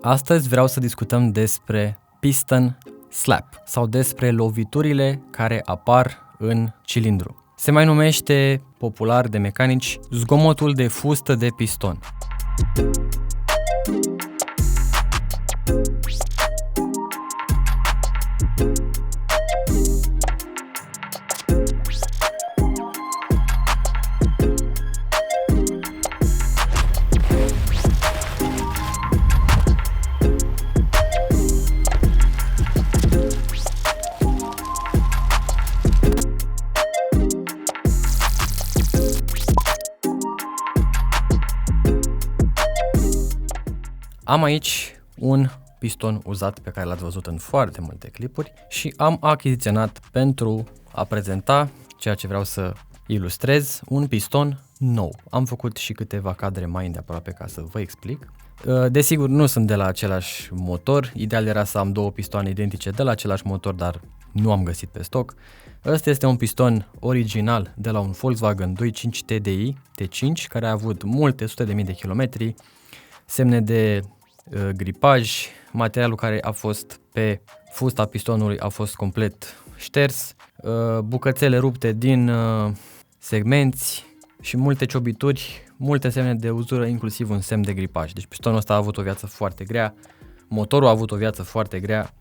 Astăzi vreau să discutăm despre piston slap sau despre loviturile care apar în cilindru. Se mai numește popular de mecanici zgomotul de fustă de piston. Am aici un piston uzat pe care l-ați văzut în foarte multe clipuri și am achiziționat pentru a prezenta ceea ce vreau să ilustrez un piston nou. Am făcut și câteva cadre mai îndeaproape ca să vă explic. Desigur, nu sunt de la același motor, ideal era să am două pistoane identice de la același motor, dar nu am găsit pe stoc. Ăsta este un piston original de la un Volkswagen 2.5 TDI T5 care a avut multe sute de mii de kilometri, semne de gripaj, materialul care a fost pe fusta pistonului a fost complet șters, bucățele rupte din segmenți și multe ciobituri, multe semne de uzură, inclusiv un semn de gripaj. Deci pistonul ăsta a avut o viață foarte grea, motorul a avut o viață foarte grea,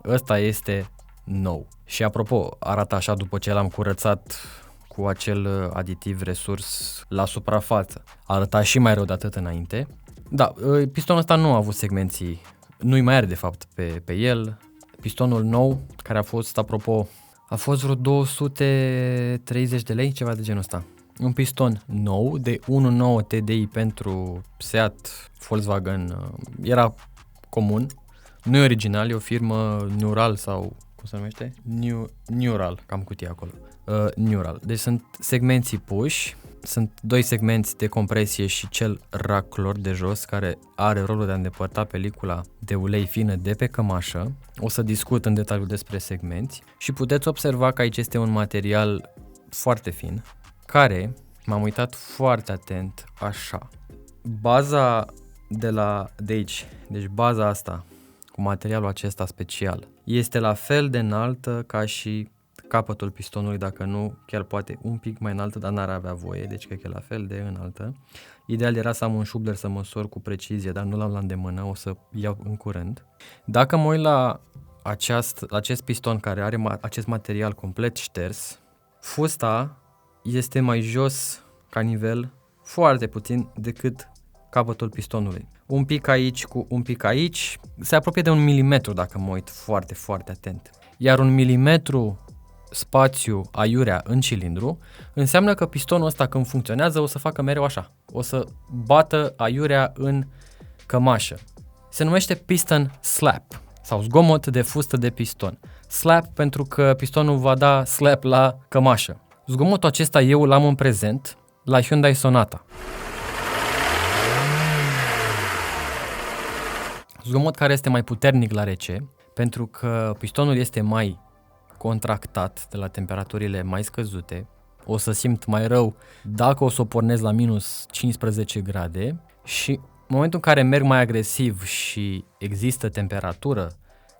ăsta este nou. Și apropo, arată așa după ce l-am curățat cu acel aditiv resurs la suprafață. Arăta și mai rău de atât înainte. Da, pistonul ăsta nu a avut segmenții, nu-i mai are de fapt pe el. Pistonul nou, care a fost, apropo, a fost vreo 230 de lei, ceva de genul ăsta. Un piston nou de 1.9 TDI pentru Seat Volkswagen, era comun, nu e original, e o firmă Neural sau cum se numește? Neural, cam cutie acolo. Neural. Deci sunt segmenții puși. Sunt doi segmenți de compresie și cel raclor de jos care are rolul de a îndepărta pelicula de ulei fină de pe cămașă. O să discut în detaliu despre segmenți și puteți observa că aici este un material foarte fin care, m-am uitat foarte atent așa. Baza de aici, deci baza asta cu materialul acesta special este la fel de înaltă ca și capătul pistonului, dacă nu, chiar poate un pic mai înaltă, dar n-ar avea voie, deci cred că e la fel de înaltă. Ideal era să am un șubler să măsor cu precizie, dar nu l-am la îndemână, o să iau în curând. Dacă mă uit la acest piston care are acest material complet șters, fusta este mai jos ca nivel, foarte puțin decât capătul pistonului. Un pic aici cu un pic aici, se apropie de 1 milimetru dacă mă uit foarte, foarte atent. Iar 1 milimetru spațiu aiurea în cilindru, înseamnă că pistonul ăsta când funcționează o să facă mereu așa, o să bată aiurea în cămașă. Se numește piston slap sau zgomot de fustă de piston. Slap pentru că pistonul va da slap la cămașă. Zgomotul acesta eu l-am în prezent la Hyundai Sonata. Zgomot care este mai puternic la rece, pentru că pistonul este mai contractat de la temperaturile mai scăzute, o să simt mai rău dacă o să o pornesc la minus 15 grade și în momentul în care merg mai agresiv și există temperatură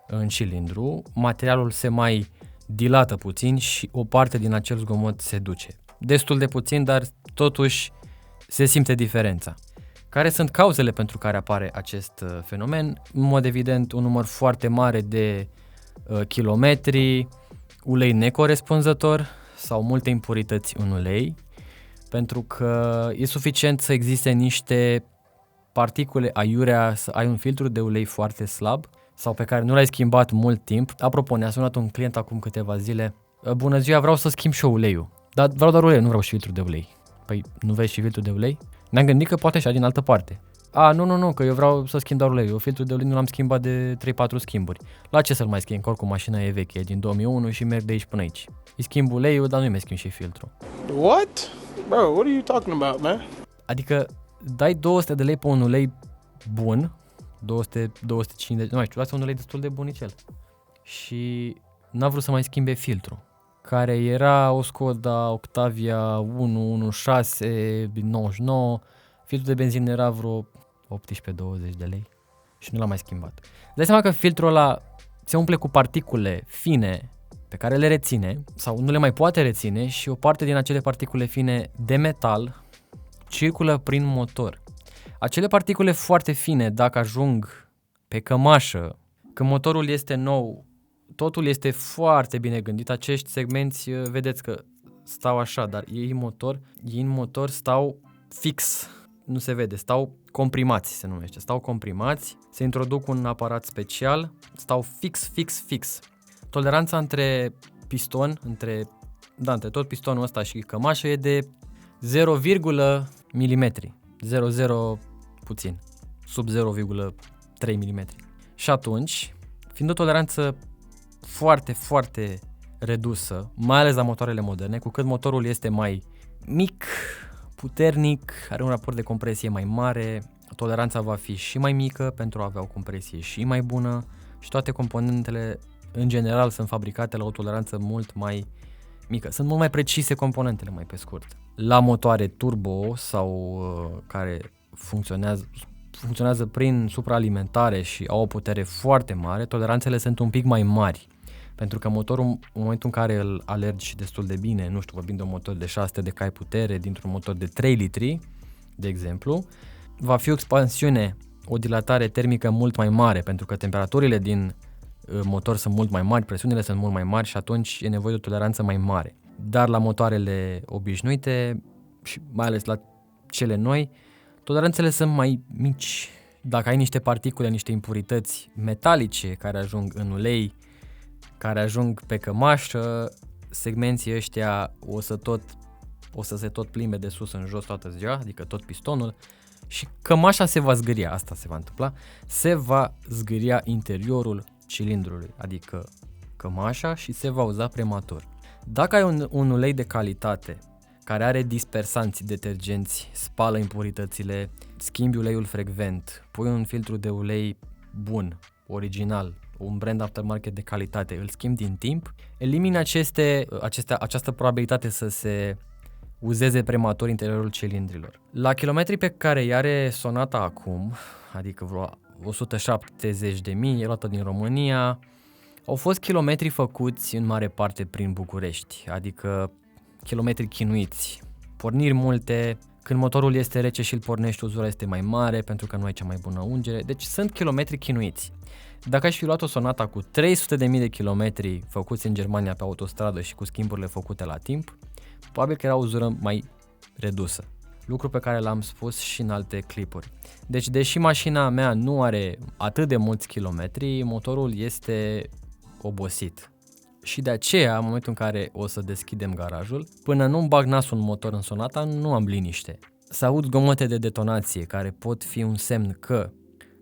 în cilindru, materialul se mai dilată puțin și o parte din acel zgomot se duce. Destul de puțin, dar totuși se simte diferența. Care sunt cauzele pentru care apare acest fenomen? În mod evident, un număr foarte mare de kilometri, ulei necorespunzător sau multe impurități în ulei, pentru că e suficient să existe niște particule aiurea, să ai un filtru de ulei foarte slab sau pe care nu l-ai schimbat mult timp. Apropo, ne-a sunat un client acum câteva zile. Bună ziua, vreau să schimb și eu uleiul. Dar vreau doar ulei, nu vreau și filtru de ulei. Păi nu vezi și filtru de ulei? Ne-am gândit că poate și din altă parte. Nu, că eu vreau să schimb doar uleiul. Eu filtrul de ulei nu l-am schimbat de 3-4 schimburi. La ce să-l mai schimb? Că oricum mașina e veche, e din 2001 și merg de aici până aici. Îi schimb uleiul, dar nu-i mai schimb și filtru. What? Bro, what are you talking about, man? Adică dai 200 de lei pe un ulei bun, 250, nu mai știu, asta un ulei destul de bunicel. Și n-a vrut să mai schimbe filtru, care era o Skoda Octavia 116 din 99, filtrul de benzină era vreo 18-20 de lei. și nu l-am mai schimbat. Dai seama că filtrul ăla se umple cu particule fine pe care le reține sau nu le mai poate reține și o parte din acele particule fine de metal circulă prin motor. Acele particule foarte fine, dacă ajung pe cămașă, când motorul este nou, totul este foarte bine gândit, acești segmenți, vedeți că stau așa, dar ei în motor stau fix, nu se vede, stau comprimați, se numește, stau comprimați, se introduc un aparat special, stau fix. Toleranța între piston, între tot pistonul ăsta și cămașă e de 0, mm, 0 puțin, sub 0,3 mm. Și atunci, fiind o toleranță foarte, foarte redusă, mai ales la motoarele moderne, cu cât motorul este mai mic, puternic, are un raport de compresie mai mare, toleranța va fi și mai mică pentru a avea o compresie și mai bună și toate componentele în general sunt fabricate la o toleranță mult mai mică. Sunt mult mai precise componentele, mai pe scurt. La motoare turbo sau care funcționează prin supraalimentare și au o putere foarte mare, toleranțele sunt un pic mai mari. Pentru că motorul, în momentul în care îl alergi destul de bine, nu știu, vorbim de un motor de 600 de cai putere dintr-un motor de 3 litri, de exemplu, va fi o expansiune, o dilatare termică mult mai mare, pentru că temperaturile din motor sunt mult mai mari, presiunile sunt mult mai mari și atunci e nevoie de o toleranță mai mare. Dar la motoarele obișnuite și mai ales la cele noi, toleranțele sunt mai mici. Dacă ai niște particule, niște impurități metalice care ajung în ulei, care ajung pe cămașă, segmenții ăștia o să se tot plimbe de sus în jos toată ziua, adică tot pistonul, și cămașa se va zgâria, asta se va întâmpla, se va zgâria interiorul cilindrului, adică cămașa, și se va uza prematur. Dacă ai un ulei de calitate care are dispersanți, detergenți, spală impuritățile, schimbi uleiul frecvent, pui un filtru de ulei bun, original, un brand aftermarket de calitate, îl schimbi din timp, elimini această probabilitate să se uzeze prematur interiorul cilindrilor. La kilometrii pe care îi are Sonata acum, adică vreo 170.000, e luată din România, au fost kilometri făcuți în mare parte prin București, adică kilometri chinuiți, porniri multe, când motorul este rece și îl pornești, uzura este mai mare pentru că nu ai cea mai bună ungere, deci sunt kilometri chinuiți. Dacă aș fi luat o Sonata cu 300.000 de kilometri făcuți în Germania pe autostradă și cu schimburile făcute la timp, probabil că era o uzură mai redusă. Lucru pe care l-am spus și în alte clipuri. Deci, deși mașina mea nu are atât de mulți kilometri, motorul este obosit. Și de aceea, în momentul în care o să deschidem garajul, până nu-mi bag nasul în motor în Sonata, nu am liniște. Să aud zgomote de detonație, care pot fi un semn că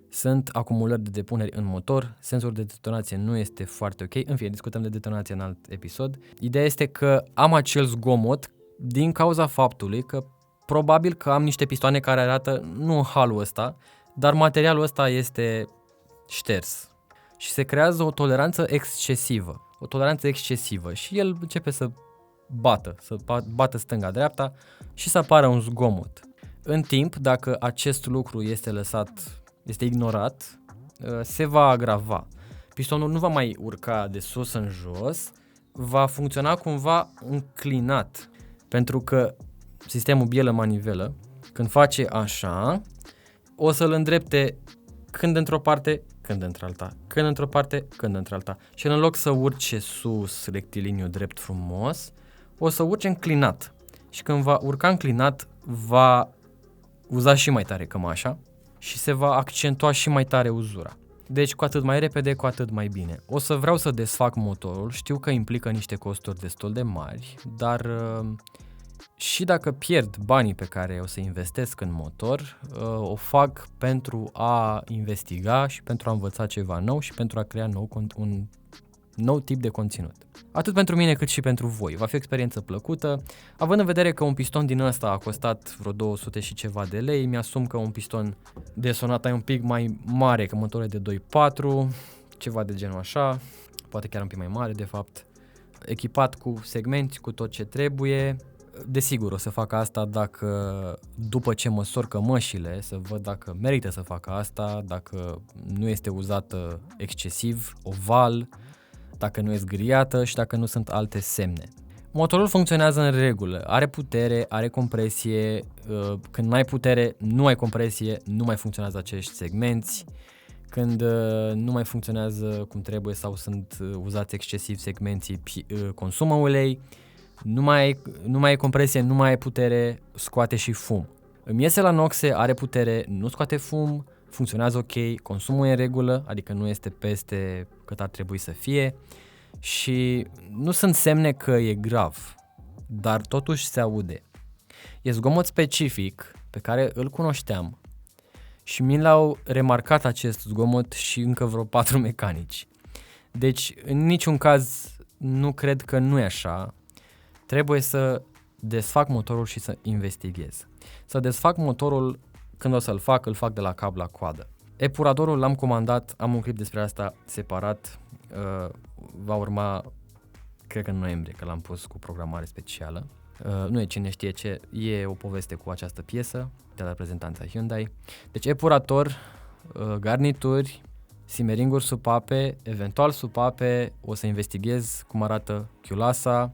sunt acumulări de depuneri în motor, senzorul de detonație nu este foarte ok, în fine, discutăm de detonație în alt episod. Ideea este că am acel zgomot din cauza faptului că probabil că am niște pistoane care arată nu în halul ăsta, dar materialul ăsta este șters și se creează o toleranță excesivă și el începe să bată stânga-dreapta și să apară un zgomot. În timp, dacă acest lucru este ignorat, se va agrava. Pistonul nu va mai urca de sus în jos, va funcționa cumva înclinat, pentru că sistemul bielă-manivelă, când face așa, o să-l îndrepte când într-o parte, când într-alta, când într-o parte, când într-alta. Și în loc să urce sus rectiliniu drept frumos, o să urce înclinat. Și când va urca înclinat, va uza și mai tare cămașa și se va accentua și mai tare uzura. Deci cu atât mai repede, cu atât mai bine. O să vreau să desfac motorul, știu că implică niște costuri destul de mari, dar și dacă pierd banii pe care o să investesc în motor, o fac pentru a investiga și pentru a învăța ceva nou și pentru a crea un nou tip de conținut. Atât pentru mine cât și pentru voi. Va fi o experiență plăcută. Având în vedere că un piston din ăsta a costat vreo 200 și ceva de lei, mi-asum că un piston de Sonata e un pic mai mare că motorul de 2.4, ceva de genul așa, poate chiar un pic mai mare de fapt, echipat cu segmente, cu tot ce trebuie. Desigur, o să fac asta dacă, după ce măsor cămășile, să văd dacă merită să fac asta, dacă nu este uzată excesiv, oval, dacă nu e zgâriată și dacă nu sunt alte semne. Motorul funcționează în regulă, are putere, are compresie, când n-ai putere, nu ai compresie, nu mai funcționează acești segmenți, când nu mai funcționează cum trebuie sau sunt uzați excesiv segmenții, consumă ulei, nu mai ai compresie, nu mai ai putere, scoate și fum. Îmi iese la noxe, are putere, nu scoate fum, funcționează ok, consumul e în regulă, adică nu este peste cât ar trebui să fie și nu sunt semne că e grav, dar totuși se aude. E zgomot specific pe care îl cunoșteam și mi l-au remarcat acest zgomot și încă vreo 4 mecanici. Deci, în niciun caz, nu cred că nu e așa. Trebuie să desfac motorul și să investighez. Să desfac motorul, când o să-l fac, îl fac de la cap la coadă. Epuratorul l-am comandat, am un clip despre asta separat, va urma, cred că în noiembrie, că l-am pus cu programare specială. Nu e cine știe ce, e o poveste cu această piesă de la reprezentanța Hyundai. Deci epurator, garnituri, simmering-uri supape, eventual supape, o să investighez cum arată chiulasa,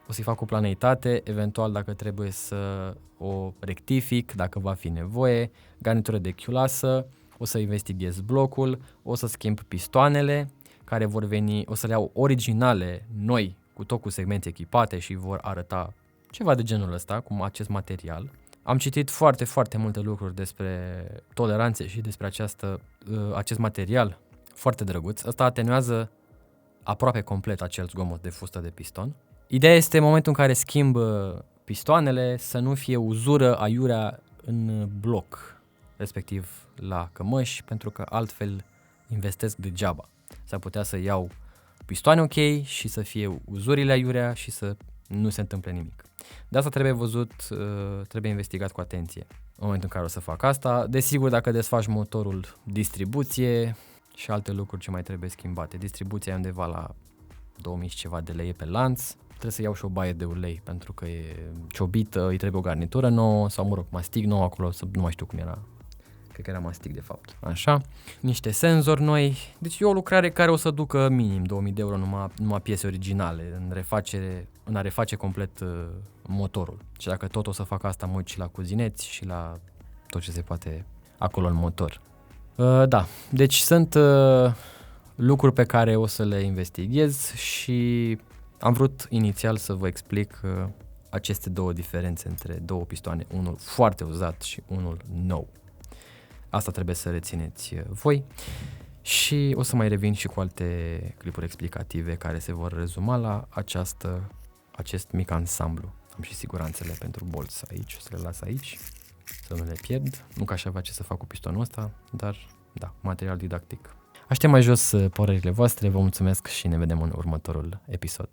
o să-i fac o planeitate, eventual dacă trebuie să o rectific, dacă va fi nevoie, garnitură de chiulasă, o să investighez blocul, o să schimb pistoanele care vor veni, o să le iau originale, noi, cu tot cu segmente echipate și vor arăta ceva de genul ăsta, cum acest material. Am citit foarte, foarte multe lucruri despre toleranțe și despre acest material foarte drăguț. Ăsta atenuează aproape complet acel zgomot de fustă de piston. Ideea este în momentul în care schimb pistoanele să nu fie uzură aiurea în bloc, respectiv la cămăși, pentru că altfel investesc degeaba. S-ar putea să iau pistoane ok și să fie uzurile aiurea și să nu se întâmple nimic. De asta trebuie văzut, trebuie investigat cu atenție în momentul în care o să fac asta. Desigur, dacă desfaci motorul, distribuție și alte lucruri ce mai trebuie schimbate. Distribuția e undeva la 2000 și ceva de lei pe lanț. Trebuie să iau și o baie de ulei pentru că e ciobită, îi trebuie o garnitură nouă sau, mă rog, mastic nou acolo, nu mai știu cum era. Cred că era mastic de fapt. Așa. Niște senzori noi. Deci e o lucrare care o să ducă minim 2000 de euro numai piese originale în a reface complet motorul. Și dacă tot o să fac asta, mă uit și la cuzineți și la tot ce se poate acolo în motor. Da, deci sunt lucruri pe care o să le investighez și am vrut inițial să vă explic aceste două diferențe între două pistoane, unul foarte uzat și unul nou. Asta trebuie să rețineți voi și o să mai revin și cu alte clipuri explicative care se vor rezuma la acest mic ansamblu. Am și siguranțele pentru bolți aici, o să le las aici, să nu le pierd. Nu că aș avea ce să fac cu pistonul ăsta, dar da, material didactic. Aștept mai jos părerile voastre, vă mulțumesc și ne vedem în următorul episod.